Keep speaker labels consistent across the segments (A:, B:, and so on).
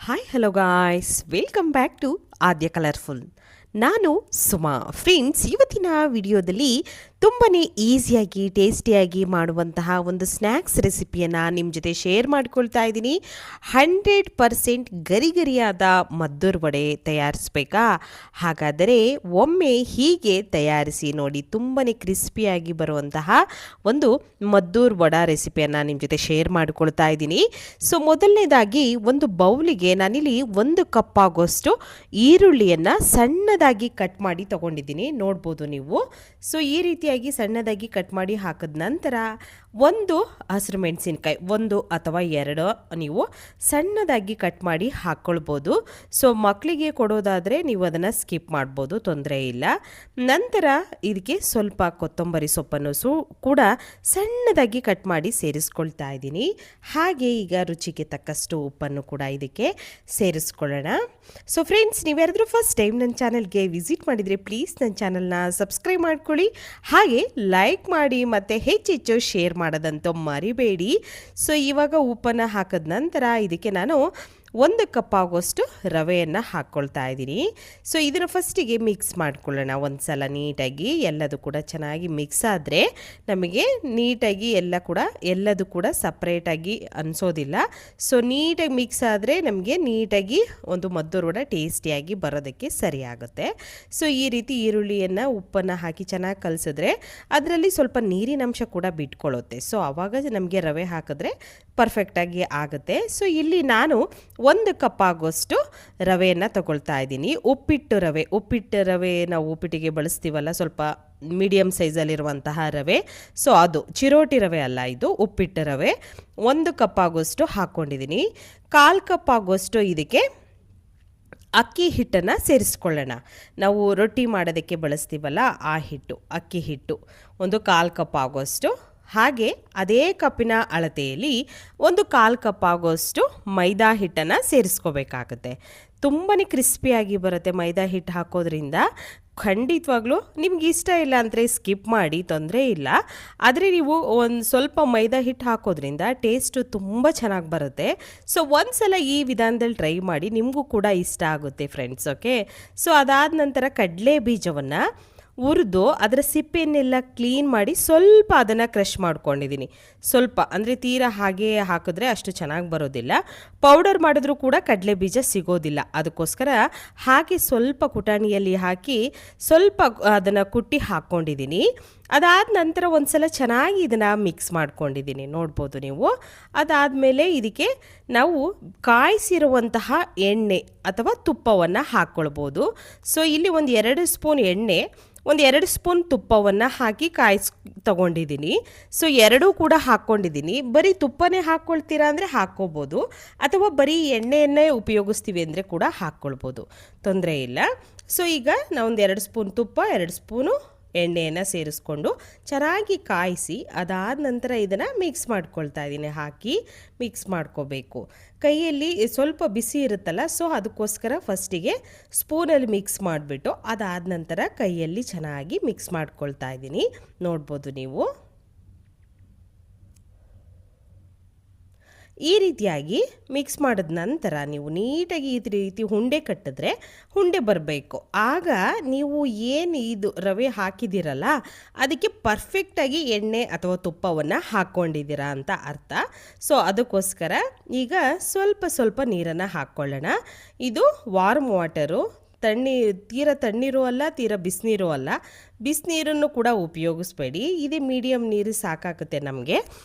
A: Hi hello guys, welcome back to Aadya colourful. ನಾನು Suma. Friends, ಇವತ್ತಿನ ವಿಡಿಯೋದಲ್ಲಿ ತುಂಬಾ ಈಸಿಯಾಗಿ ಟೇಸ್ಟಿಯಾಗಿ ಮಾಡುವಂತಹ ಒಂದು ಸ್ನ್ಯಾಕ್ಸ್ ರೆಸಿಪಿಯನ್ನು ನಿಮ್ಮ ಜೊತೆ ಶೇರ್ ಮಾಡ್ಕೊಳ್ತಾ ಇದ್ದೀನಿ. 100% ಗರಿಗರಿಯಾದ ಮದ್ದೂರು ವಡೆ ತಯಾರಿಸ್ಬೇಕಾ? ಹಾಗಾದರೆ ಒಮ್ಮೆ ಹೀಗೆ ತಯಾರಿಸಿ ನೋಡಿ. ತುಂಬಾ ಕ್ರಿಸ್ಪಿಯಾಗಿ ಬರುವಂತಹ ಒಂದು ಮದ್ದೂರು ವಡ ರೆಸಿಪಿಯನ್ನು ನಿಮ್ಮ ಜೊತೆ ಶೇರ್ ಮಾಡ್ಕೊಳ್ತಾ ಇದ್ದೀನಿ. ಸೊ ಮೊದಲನೇದಾಗಿ ಒಂದು ಬೌಲಿಗೆ ನಾನಿಲ್ಲಿ 1 ಕಪ್ ಆಗೋಷ್ಟು ಈರುಳ್ಳಿಯನ್ನು ಸಣ್ಣದಾಗಿ ಕಟ್ ಮಾಡಿ ತಗೊಂಡಿದ್ದೀನಿ, ನೋಡ್ಬೋದು ನೀವು. ಸೊ ಈ ರೀತಿಯಾಗಿ ಸಣ್ಣದಾಗಿ ಕಟ್ ಮಾಡಿ ಹಾಕಿದ ನಂತರ ಒಂದು ಹಸಿರು ಮೆಣಸಿನ್ಕಾಯಿ, 1 ಅಥವಾ 2 ನೀವು ಸಣ್ಣದಾಗಿ ಕಟ್ ಮಾಡಿ ಹಾಕ್ಕೊಳ್ಬೋದು. ಸೊ ಮಕ್ಕಳಿಗೆ ಕೊಡೋದಾದರೆ ನೀವು ಅದನ್ನು ಸ್ಕಿಪ್ ಮಾಡ್ಬೋದು, ತೊಂದರೆ ಇಲ್ಲ. ನಂತರ ಇದಕ್ಕೆ ಸ್ವಲ್ಪ ಕೊತ್ತಂಬರಿ ಸೊಪ್ಪನ್ನು ಕೂಡ ಸಣ್ಣದಾಗಿ ಕಟ್ ಮಾಡಿ ಸೇರಿಸ್ಕೊಳ್ತಾ ಇದ್ದೀನಿ. ಹಾಗೆ ಈಗ ರುಚಿಗೆ ತಕ್ಕಷ್ಟು ಉಪ್ಪನ್ನು ಕೂಡ ಇದಕ್ಕೆ ಸೇರಿಸ್ಕೊಳ್ಳೋಣ. ಸೊ ಫ್ರೆಂಡ್ಸ್, ನೀವ್ಯಾರಾದರೂ ಫಸ್ಟ್ ಟೈಮ್ ನನ್ನ ಚಾನಲ್ಗೆ ವಿಸಿಟ್ ಮಾಡಿದರೆ ಪ್ಲೀಸ್ ನನ್ನ ಚಾನಲ್ನ ಸಬ್ಸ್ಕ್ರೈಬ್ ಮಾಡ್ಕೊಳ್ಳಿ, ಹಾಗೆ ಲೈಕ್ ಮಾಡಿ ಮತ್ತು ಹೆಚ್ಚೆಚ್ಚು ಶೇರ್ ಮಾಡೋದಂತೂ ಮರಿಬೇಡಿ. ಸೊ ಇವಾಗ ಉಪ್ಪನ್ನು ಹಾಕಿದ ನಂತರ ಇದಕ್ಕೆ ನಾನು 1 ಕಪ್ ಆಗೋಷ್ಟು ರವೆಯನ್ನು ಹಾಕ್ಕೊಳ್ತಾ ಇದ್ದೀನಿ. ಸೊ ಇದನ್ನು ಫಸ್ಟಿಗೆ ಮಿಕ್ಸ್ ಮಾಡ್ಕೊಳ್ಳೋಣ ಒಂದು ಸಲ ನೀಟಾಗಿ. ಎಲ್ಲದು ಕೂಡ ಚೆನ್ನಾಗಿ ಮಿಕ್ಸ್ ಆದರೆ ನಮಗೆ ನೀಟಾಗಿ ಎಲ್ಲದು ಕೂಡ ಸಪ್ರೇಟಾಗಿ ಅನಿಸೋದಿಲ್ಲ. ಸೊ ನೀಟಾಗಿ ಮಿಕ್ಸ್ ಆದರೆ ನಮಗೆ ನೀಟಾಗಿ ಒಂದು ಮದ್ದೂರು ವಡೆ ಟೇಸ್ಟಿಯಾಗಿ ಬರೋದಕ್ಕೆ ಸರಿಯಾಗುತ್ತೆ. ಸೊ ಈ ರೀತಿ ಈರುಳ್ಳಿಯನ್ನು ಉಪ್ಪನ್ನು ಹಾಕಿ ಚೆನ್ನಾಗಿ ಕಲಿಸಿದ್ರೆ ಅದರಲ್ಲಿ ಸ್ವಲ್ಪ ನೀರಿನಂಶ ಕೂಡ ಬಿಟ್ಕೊಳ್ಳುತ್ತೆ. ಸೊ ಆವಾಗ ನಮಗೆ ರವೆ ಹಾಕಿದ್ರೆ ಪರ್ಫೆಕ್ಟಾಗಿ ಆಗುತ್ತೆ. ಸೊ ಇಲ್ಲಿ ನಾನು 1 ಕಪ್ ಆಗೋಷ್ಟು ರವೆಯನ್ನು ತಗೊಳ್ತಾ ಇದ್ದೀನಿ. ಉಪ್ಪಿಟ್ಟು ರವೆ ನಾವು ಉಪ್ಪಿಟ್ಟಿಗೆ ಬಳಸ್ತೀವಲ್ಲ, ಸ್ವಲ್ಪ ಮೀಡಿಯಮ್ ಸೈಜಲ್ಲಿರುವಂತಹ ರವೆ. ಸೊ ಅದು ಚಿರೋಟಿ ರವೆ ಅಲ್ಲ, ಇದು ಉಪ್ಪಿಟ್ಟು ರವೆ. 1 ಕಪ್ ಆಗೋಷ್ಟು ಹಾಕ್ಕೊಂಡಿದ್ದೀನಿ. 1/4 ಕಪ್ ಆಗೋಷ್ಟು ಇದಕ್ಕೆ ಅಕ್ಕಿ ಹಿಟ್ಟನ್ನು ಸೇರಿಸ್ಕೊಳ್ಳೋಣ. ನಾವು ರೊಟ್ಟಿ ಮಾಡೋದಕ್ಕೆ ಬಳಸ್ತೀವಲ್ಲ ಆ ಹಿಟ್ಟು, ಅಕ್ಕಿ ಹಿಟ್ಟು 1/4 ಕಪ್ ಆಗೋಷ್ಟು. ಹಾಗೆ ಅದೇ ಕಪ್ಪಿನ ಅಳತೆಯಲ್ಲಿ 1/4 ಕಪ್ ಆಗೋಷ್ಟು ಮೈದಾ ಹಿಟ್ಟನ್ನು ಸೇರಿಸ್ಕೋಬೇಕಾಗುತ್ತೆ. ತುಂಬಾ ಕ್ರಿಸ್ಪಿಯಾಗಿ ಬರುತ್ತೆ ಮೈದಾ ಹಿಟ್ಟು ಹಾಕೋದ್ರಿಂದ. ಖಂಡಿತವಾಗ್ಲೂ ನಿಮ್ಗೆ ಇಷ್ಟ ಇಲ್ಲ ಅಂದರೆ ಸ್ಕಿಪ್ ಮಾಡಿ, ತೊಂದರೆ ಇಲ್ಲ. ಆದರೆ ನೀವು ಒಂದು ಸ್ವಲ್ಪ ಮೈದಾ ಹಿಟ್ಟು ಹಾಕೋದ್ರಿಂದ ಟೇಸ್ಟು ತುಂಬ ಚೆನ್ನಾಗಿ ಬರುತ್ತೆ. ಸೊ ಒಂದು ಸಲ ಈ ವಿಧಾನದಲ್ಲಿ ಟ್ರೈ ಮಾಡಿ, ನಿಮಗೂ ಕೂಡ ಇಷ್ಟ ಆಗುತ್ತೆ ಫ್ರೆಂಡ್ಸ್. ಓಕೆ. ಸೊ ಅದಾದ ನಂತರ ಕಡಲೆ ಬೀಜವನ್ನು ಹುರಿದು ಅದರ ಸಿಪ್ಪೆಯನ್ನೆಲ್ಲ ಕ್ಲೀನ್ ಮಾಡಿ ಸ್ವಲ್ಪ ಅದನ್ನು ಕ್ರಷ್ ಮಾಡ್ಕೊಂಡಿದ್ದೀನಿ. ಸ್ವಲ್ಪ ಅಂದರೆ ತೀರಾ ಹಾಗೆ ಹಾಕಿದ್ರೆ ಅಷ್ಟು ಚೆನ್ನಾಗಿ ಬರೋದಿಲ್ಲ. ಪೌಡರ್ ಮಾಡಿದ್ರೂ ಕೂಡ ಕಡಲೆ ಬೀಜ ಸಿಗೋದಿಲ್ಲ. ಅದಕ್ಕೋಸ್ಕರ ಹಾಗೆ ಸ್ವಲ್ಪ ಕುಟಾಣಿಯಲ್ಲಿ ಹಾಕಿ ಸ್ವಲ್ಪ ಅದನ್ನು ಕುಟ್ಟಿ ಹಾಕ್ಕೊಂಡಿದ್ದೀನಿ. ಅದಾದ ನಂತರ ಒಂದು ಸಲ ಚೆನ್ನಾಗಿ ಇದನ್ನು ಮಿಕ್ಸ್ ಮಾಡ್ಕೊಂಡಿದ್ದೀನಿ, ನೋಡ್ಬೋದು ನೀವು. ಅದಾದಮೇಲೆ ಇದಕ್ಕೆ ನಾವು ಕಾಯಿಸಿರುವಂತಹ ಎಣ್ಣೆ ಅಥವಾ ತುಪ್ಪವನ್ನು ಹಾಕ್ಕೊಳ್ಬೋದು. ಸೊ ಇಲ್ಲಿ ಒಂದು 2 ಸ್ಪೂನ್ ಎಣ್ಣೆ, 2 ಸ್ಪೂನ್ ತುಪ್ಪವನ್ನು ಹಾಕಿ ತಗೊಂಡಿದ್ದೀನಿ. ಸೊ ಎರಡೂ ಕೂಡ ಹಾಕ್ಕೊಂಡಿದ್ದೀನಿ. ಬರೀ ತುಪ್ಪನೇ ಹಾಕ್ಕೊಳ್ತೀರಾ ಅಂದರೆ ಹಾಕ್ಕೋಬೋದು, ಅಥವಾ ಬರೀ ಎಣ್ಣೆಯನ್ನೇ ಉಪಯೋಗಿಸ್ತೀವಿ ಅಂದರೆ ಕೂಡ ಹಾಕ್ಕೊಳ್ಬೋದು, ತೊಂದರೆ ಇಲ್ಲ. ಸೊ ಈಗ ನಾವೊಂದು 2 ಸ್ಪೂನ್ ತುಪ್ಪ, 2 ಸ್ಪೂನು ಎಣ್ಣೆಯನ್ನು ಸೇರಿಸ್ಕೊಂಡು ಚೆನ್ನಾಗಿ ಕಾಯಿಸಿ ಅದಾದ ನಂತರ ಇದನ್ನು ಮಿಕ್ಸ್ ಮಾಡ್ಕೊಳ್ತಾ ಇದ್ದೀನಿ. ಹಾಕಿ ಮಿಕ್ಸ್ ಮಾಡ್ಕೋಬೇಕು. ಕೈಯಲ್ಲಿ ಸ್ವಲ್ಪ ಬಿಸಿ ಇರುತ್ತಲ್ಲ, ಸೊ ಅದಕ್ಕೋಸ್ಕರ ಫಸ್ಟಿಗೆ ಸ್ಪೂನಲ್ಲಿ ಮಿಕ್ಸ್ ಮಾಡಿಬಿಟ್ಟು ಅದಾದ ನಂತರ ಕೈಯಲ್ಲಿ ಚೆನ್ನಾಗಿ ಮಿಕ್ಸ್ ಮಾಡ್ಕೊಳ್ತಾ ಇದ್ದೀನಿ, ನೋಡ್ಬೋದು ನೀವು. ಈ ರೀತಿಯಾಗಿ ಮಿಕ್ಸ್ ಮಾಡಿದ ನಂತರ ನೀವು ನೀಟಾಗಿ ಈ ರೀತಿ ಉಂಡೆ ಕಟ್ಟಿದ್ರೆ ಉಂಡೆ ಬರಬೇಕು. ಆಗ ನೀವು ಏನು ಇದು ರವೆ ಹಾಕಿದ್ದೀರಲ್ಲ ಅದಕ್ಕೆ ಪರ್ಫೆಕ್ಟಾಗಿ ಎಣ್ಣೆ ಅಥವಾ ತುಪ್ಪವನ್ನು ಹಾಕ್ಕೊಂಡಿದ್ದೀರಾ ಅಂತ ಅರ್ಥ. ಸೊ ಅದಕ್ಕೋಸ್ಕರ ಈಗ ಸ್ವಲ್ಪ ನೀರನ್ನು ಹಾಕ್ಕೊಳ್ಳೋಣ. ಇದು ವಾರ್ಮ್ ವಾಟರು, ತೀರ ತಣ್ಣೀರು ಅಲ್ಲ, ತೀರ ಬಿಸಿನೀರು ಅಲ್ಲ. ಬಿಸಿನೀರನ್ನು ಕೂಡ ಉಪಯೋಗಿಸ್ಬೇಡಿ, ಇದೇ ಮೀಡಿಯಮ್ ನೀರು ಸಾಕಾಗುತ್ತೆ ನಮಗೆ.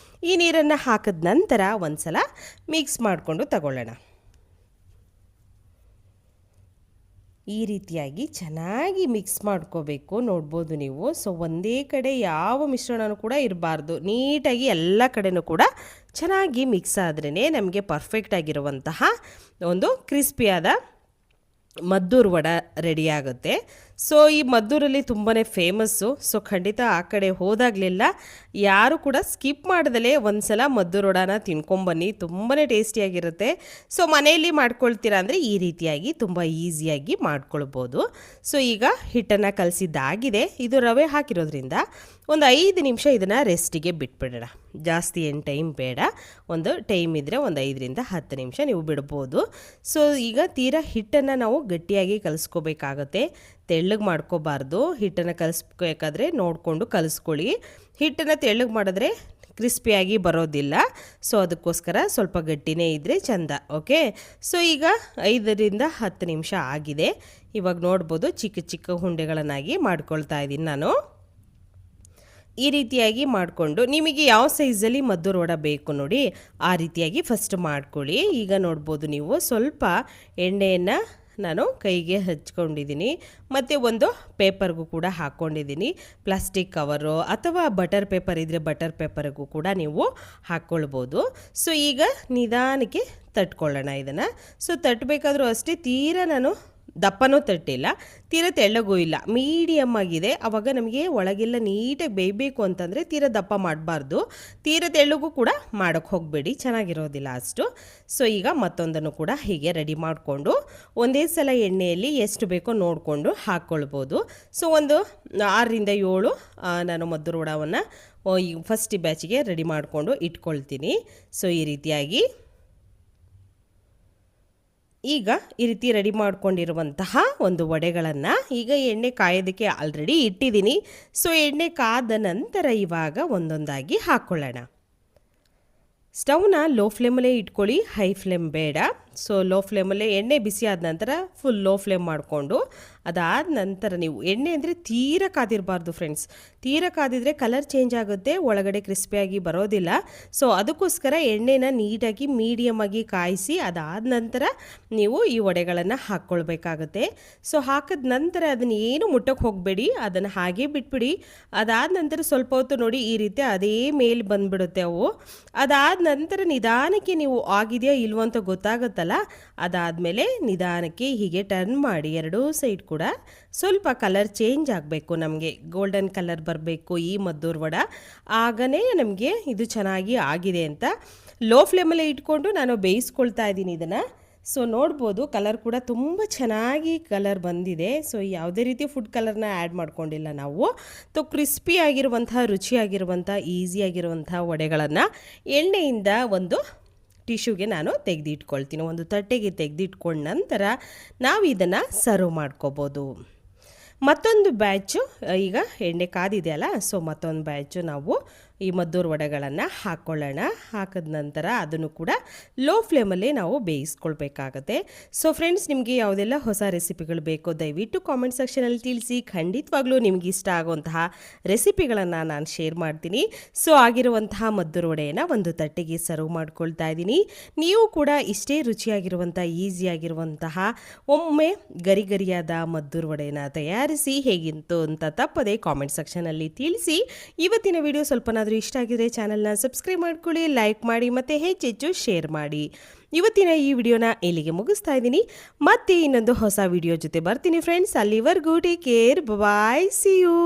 A: ಈ ನೀರನ್ನು ಹಾಕಿದ ನಂತರ ಒಂದು ಸಲ ಮಿಕ್ಸ್ ಮಾಡಿಕೊಂಡು ತಗೊಳ್ಳೋಣ. ಈ ರೀತಿಯಾಗಿ ಚೆನ್ನಾಗಿ ಮಿಕ್ಸ್ ಮಾಡ್ಕೋಬೇಕು, ನೋಡ್ಬೋದು ನೀವು. ಸೊ ಒಂದೇ ಕಡೆ ಯಾವ ಮಿಶ್ರಣನೂ ಕೂಡ ಇರಬಾರ್ದು, ನೀಟಾಗಿ ಎಲ್ಲ ಕಡೆನೂ ಕೂಡ ಚೆನ್ನಾಗಿ ಮಿಕ್ಸ್ ಆದ್ರೇ ನಮಗೆ ಪರ್ಫೆಕ್ಟಾಗಿರುವಂತಹ ಒಂದು ಕ್ರಿಸ್ಪಿಯಾದ ಮದ್ದೂರು ವಡೆ ರೆಡಿಯಾಗುತ್ತೆ. ಸೊ ಈ ಮದ್ದೂರಲ್ಲಿ ತುಂಬಾ ಫೇಮಸ್ಸು. ಸೊ ಖಂಡಿತ ಆ ಕಡೆ ಹೋದಾಗಲೆಲ್ಲ ಯಾರು ಕೂಡ ಸ್ಕಿಪ್ ಮಾಡ್ದಲೇ ಒಂದ್ಸಲ ಮದ್ದೂರು ವಡಾನ ತಿನ್ಕೊಂಬನ್ನಿ, ತುಂಬಾ ಟೇಸ್ಟಿಯಾಗಿರುತ್ತೆ. ಸೊ ಮನೆಯಲ್ಲಿ ಮಾಡ್ಕೊಳ್ತೀರಾ ಅಂದರೆ ಈ ರೀತಿಯಾಗಿ ತುಂಬ ಈಸಿಯಾಗಿ ಮಾಡ್ಕೊಳ್ಬೋದು. ಸೊ ಈಗ ಹಿಟ್ಟನ್ನು ಕಲಸಿದ್ದಾಗಿದೆ. ಇದು ರವೆ ಹಾಕಿರೋದ್ರಿಂದ ಒಂದು 5 ನಿಮಿಷ ಇದನ್ನು ರೆಸ್ಟಿಗೆ ಬಿಟ್ಬಿಡೋಣ. ಜಾಸ್ತಿ ಏನು ಟೈಮ್ ಬೇಡ, ಒಂದು ಟೈಮ್ ಇದ್ದರೆ ಒಂದು 5ರಿಂದ 10 ನಿಮಿಷ ನೀವು ಬಿಡ್ಬೋದು. ಸೊ ಈಗ ತೀರಾ ಹಿಟ್ಟನ್ನು ನಾವು ಗಟ್ಟಿಯಾಗಿ ಕಲಿಸ್ಕೋಬೇಕಾಗತ್ತೆ, ತೆಳ್ಳಗೆ ಮಾಡ್ಕೋಬಾರ್ದು. ಹಿಟ್ಟನ್ನು ಕಲಿಸ್ಬೇಕಾದ್ರೆ ನೋಡಿಕೊಂಡು ಕಲಿಸ್ಕೊಳ್ಳಿ. ಹಿಟ್ಟನ್ನು ತೆಳ್ಳಗೆ ಮಾಡಿದ್ರೆ ಕ್ರಿಸ್ಪಿಯಾಗಿ ಬರೋದಿಲ್ಲ. ಸೊ ಅದಕ್ಕೋಸ್ಕರ ಸ್ವಲ್ಪ ಗಟ್ಟಿನೇ ಇದ್ದರೆ ಚೆಂದ. ಓಕೆ, ಸೊ ಈಗ 5ರಿಂದ 10 ನಿಮಿಷ ಆಗಿದೆ. ಇವಾಗ ನೋಡ್ಬೋದು ಚಿಕ್ಕ ಚಿಕ್ಕ ಉಂಡೆಗಳನ್ನಾಗಿ ಮಾಡ್ಕೊಳ್ತಾ ಇದ್ದೀನಿ ನಾನು. ಈ ರೀತಿಯಾಗಿ ಮಾಡಿಕೊಂಡು ನಿಮಗೆ ಯಾವ ಸೈಜಲ್ಲಿ ಮದ್ದೂರು ವಡೆ ಬೇಕು ನೋಡಿ ಆ ರೀತಿಯಾಗಿ ಫಸ್ಟ್ ಮಾಡ್ಕೊಳ್ಳಿ. ಈಗ ನೋಡ್ಬೋದು ನೀವು ಸ್ವಲ್ಪ ಎಣ್ಣೆಯನ್ನು ನಾನು ಕೈಗೆ ಹಚ್ಕೊಂಡಿದ್ದೀನಿ, ಮತ್ತು ಒಂದು ಪೇಪರ್ಗೂ ಕೂಡ ಹಾಕ್ಕೊಂಡಿದ್ದೀನಿ. ಪ್ಲಾಸ್ಟಿಕ್ ಕವರು ಅಥವಾ ಬಟರ್ ಪೇಪರ್ ಇದ್ದರೆ ಬಟರ್ ಪೇಪರ್ಗೂ ಕೂಡ ನೀವು ಹಾಕ್ಕೊಳ್ಬೋದು. ಸೊ ಈಗ ನಿಧಾನಕ್ಕೆ ತಟ್ಕೊಳ್ಳೋಣ ಇದನ್ನು. ಸೊ ತಟ್ಟಬೇಕಾದ್ರೂ ಅಷ್ಟೇ, ತೀರಾ ನಾನು ದಪ್ಪನೂ ತಟ್ಟಿಲ್ಲ, ತೀರಾ ತೆಳ್ಳಗೂ ಇಲ್ಲ, ಮೀಡಿಯಮ್ ಆಗಿದೆ. ಆವಾಗ ನಮಗೆ ಒಳಗೆಲ್ಲ ನೀಟಾಗಿ ಬೇಯಬೇಕು ಅಂತಂದರೆ ತೀರಾ ದಪ್ಪ ಮಾಡಬಾರ್ದು, ತೀರಾ ತೆಳ್ಳಗೂ ಕೂಡ ಮಾಡೋಕ್ಕೆ ಹೋಗಬೇಡಿ, ಚೆನ್ನಾಗಿರೋದಿಲ್ಲ ಅಷ್ಟು. ಸೊ ಈಗ ಮತ್ತೊಂದನ್ನು ಕೂಡ ಹೀಗೆ ರೆಡಿ ಮಾಡಿಕೊಂಡು ಒಂದೇ ಸಲ ಎಣ್ಣೆಯಲ್ಲಿ ಎಷ್ಟು ಬೇಕೋ ನೋಡಿಕೊಂಡು ಹಾಕ್ಕೊಳ್ಬೋದು. ಸೊ ಒಂದು 6ರಿಂದ 7 ನಾನು ಮದ್ದೂರು ವಡಾವನ್ನು ಫಸ್ಟ್ ಬ್ಯಾಚಿಗೆ ರೆಡಿ ಮಾಡಿಕೊಂಡು ಇಟ್ಕೊಳ್ತೀನಿ. ಸೊ ಈ ರೀತಿಯಾಗಿ ಈಗ ಈ ರೀತಿ ರೆಡಿ ಮಾಡ್ಕೊಂಡಿರುವಂತಹ ಒಂದು ವಡೆಗಳನ್ನು ಈಗ ಎಣ್ಣೆ ಕಾಯೋದಕ್ಕೆ ಆಲ್ರೆಡಿ ಇಟ್ಟಿದ್ದೀನಿ. ಸೊ ಎಣ್ಣೆ ಕಾದ ನಂತರ ಇವಾಗ ಒಂದೊಂದಾಗಿ ಹಾಕ್ಕೊಳ್ಳೋಣ. ಸ್ಟವ್ನ ಲೋ ಫ್ಲೇಮಲ್ಲೇ ಇಟ್ಕೊಳ್ಳಿ, ಹೈ ಫ್ಲೇಮ್ ಬೇಡ. ಸೊ ಲೋ ಫ್ಲೇಮಲ್ಲೇ ಎಣ್ಣೆ ಬಿಸಿ ಆದ ನಂತರ ಫುಲ್ ಲೋ ಫ್ಲೇಮ್ ಮಾಡಿಕೊಂಡು ಅದಾದ ನಂತರ ನೀವು ಎಣ್ಣೆ ಅಂದರೆ ತೀರಾ ಕಾದಿರಬಾರ್ದು ಫ್ರೆಂಡ್ಸ್. ತೀರಾ ಕಾದಿದ್ರೆ ಕಲರ್ ಚೇಂಜ್ ಆಗುತ್ತೆ, ಒಳಗಡೆ ಕ್ರಿಸ್ಪಿಯಾಗಿ ಬರೋದಿಲ್ಲ. ಸೊ ಅದಕ್ಕೋಸ್ಕರ ಎಣ್ಣೆನ ನೀಟಾಗಿ ಮೀಡಿಯಮ್ ಆಗಿ ಕಾಯಿಸಿ ಅದಾದ ನಂತರ ನೀವು ಈ ವಡೆಗಳನ್ನು ಹಾಕ್ಕೊಳ್ಬೇಕಾಗತ್ತೆ. ಸೊ ಹಾಕಿದ ನಂತರ ಅದನ್ನು ಏನು ಮುಟ್ಟಕ್ಕೆ ಹೋಗಬೇಡಿ, ಅದನ್ನು ಹಾಗೇ ಬಿಟ್ಬಿಡಿ. ಅದಾದ ನಂತರ ಸ್ವಲ್ಪ ಹೊತ್ತು ನೋಡಿ ಈ ರೀತಿ ಅದೇ ಮೇಲೆ ಬಂದುಬಿಡುತ್ತೆ ಅವು. ಅದಾದ ನಂತರ ನಿಧಾನಕ್ಕೆ ನೀವು ಆಗಿದೆಯಾ ಇಲ್ವೋ ಅಂತ ಗೊತ್ತಾಗುತ್ತಲ್ಲ, ಅದಾದಮೇಲೆ ನಿಧಾನಕ್ಕೆ ಹೀಗೆ ಟರ್ನ್ ಮಾಡಿ ಎರಡೂ ಸೈಡ್ ಕೂಡ ಸ್ವಲ್ಪ ಕಲರ್ ಚೇಂಜ್ ಆಗಬೇಕು, ನಮಗೆ ಗೋಲ್ಡನ್ ಕಲರ್ ಬರಬೇಕು ಈ ಮದ್ದೂರು ವಡೆ, ಆಗನೇ ನಮಗೆ ಇದು ಚೆನ್ನಾಗಿ ಆಗಿದೆ ಅಂತ. ಲೋ ಫ್ಲೇಮಲ್ಲೇ ಇಟ್ಕೊಂಡು ನಾನು ಬೇಯಿಸ್ಕೊಳ್ತಾ ಇದ್ದೀನಿ ಇದನ್ನು. ಸೊ ನೋಡ್ಬೋದು ಕಲರ್ ಕೂಡ ತುಂಬ ಚೆನ್ನಾಗಿ ಕಲರ್ ಬಂದಿದೆ. ಸೊ ಯಾವುದೇ ರೀತಿ ಫುಡ್ ಕಲರ್ನ ಆ್ಯಡ್ ಮಾಡ್ಕೊಂಡಿಲ್ಲ ನಾವು. ಕ್ರಿಸ್ಪಿ ಆಗಿರುವಂತಹ ರುಚಿಯಾಗಿರುವಂಥ ಈಸಿಯಾಗಿರುವಂಥ ವಡೆಗಳನ್ನು ಎಣ್ಣೆಯಿಂದ ಒಂದು ಟಿಶ್ಯೂಗೆ ನಾನು ತೆಗೆದಿಟ್ಕೊಳ್ತೀನಿ, ಒಂದು ತಟ್ಟೆಗೆ ತೆಗೆದಿಟ್ಕೊಂಡ ನಂತರ ನಾವು ಇದನ್ನು ಸರ್ವ್ ಮಾಡ್ಕೋಬೋದು. ಮತ್ತೊಂದು ಬ್ಯಾಚು ಈಗ ಎಣ್ಣೆ ಕಾದಿದೆಯಲ್ಲ, ಸೊ ಮತ್ತೊಂದು ಬ್ಯಾಚು ನಾವು ಈ ಮದ್ದೂರು ವಡೆಗಳನ್ನು ಹಾಕ್ಕೊಳ್ಳೋಣ. ಹಾಕಿದ ನಂತರ ಅದನ್ನು ಕೂಡ ಲೋ ಫ್ಲೇಮಲ್ಲೇ ನಾವು ಬೇಯಿಸ್ಕೊಳ್ಬೇಕಾಗತ್ತೆ. ಸೊ ಫ್ರೆಂಡ್ಸ್, ನಿಮಗೆ ಯಾವುದೆಲ್ಲ ಹೊಸ ರೆಸಿಪಿಗಳು ಬೇಕೋ ದಯವಿಟ್ಟು ಕಾಮೆಂಟ್ ಸೆಕ್ಷನಲ್ಲಿ ತಿಳಿಸಿ. ಖಂಡಿತವಾಗ್ಲೂ ನಿಮಗೆ ಇಷ್ಟ ಆಗುವಂತಹ ರೆಸಿಪಿಗಳನ್ನು ನಾನು ಶೇರ್ ಮಾಡ್ತೀನಿ. ಸೊ ಆಗಿರುವಂತಹ ಮದ್ದೂರು ವಡೆಯನ್ನು ಒಂದು ತಟ್ಟೆಗೆ ಸರ್ವ್ ಮಾಡ್ಕೊಳ್ತಾ ಇದ್ದೀನಿ. ನೀವು ಕೂಡ ಇಷ್ಟೇ ರುಚಿಯಾಗಿರುವಂಥ ಈಸಿಯಾಗಿರುವಂತಹ ಒಮ್ಮೆ ಗರಿಗರಿಯಾದ ಮದ್ದೂರು ವಡೆಯನ್ನು ತಯಾರಿಸಿ ಹೇಗಿತ್ತು ಅಂತ ತಪ್ಪದೆ ಕಾಮೆಂಟ್ ಸೆಕ್ಷನಲ್ಲಿ ತಿಳಿಸಿ. ಇವತ್ತಿನ ವಿಡಿಯೋ ಸ್ವಲ್ಪ ಇಷ್ಟ ಆಗಿದ್ರೆ ಚಾನಲ್ನ ಸಬ್ಸ್ಕ್ರೈಬ್ ಮಾಡ್ಕೊಳ್ಳಿ, ಲೈಕ್ ಮಾಡಿ ಮತ್ತು ಹೆಚ್ಚೆಚ್ಚು ಶೇರ್ ಮಾಡಿ. ಇವತ್ತಿನ ಈ ವಿಡಿಯೋನ ಇಲ್ಲಿಗೆ ಮುಗಿಸ್ತಾ ಇದ್ದೀನಿ. ಮತ್ತೆ ಇನ್ನೊಂದು ಹೊಸ ವಿಡಿಯೋ ಜೊತೆ ಬರ್ತೀನಿ ಫ್ರೆಂಡ್ಸ್. ಅಲ್ಲಿವರೆಗೂ take care, bye, see you.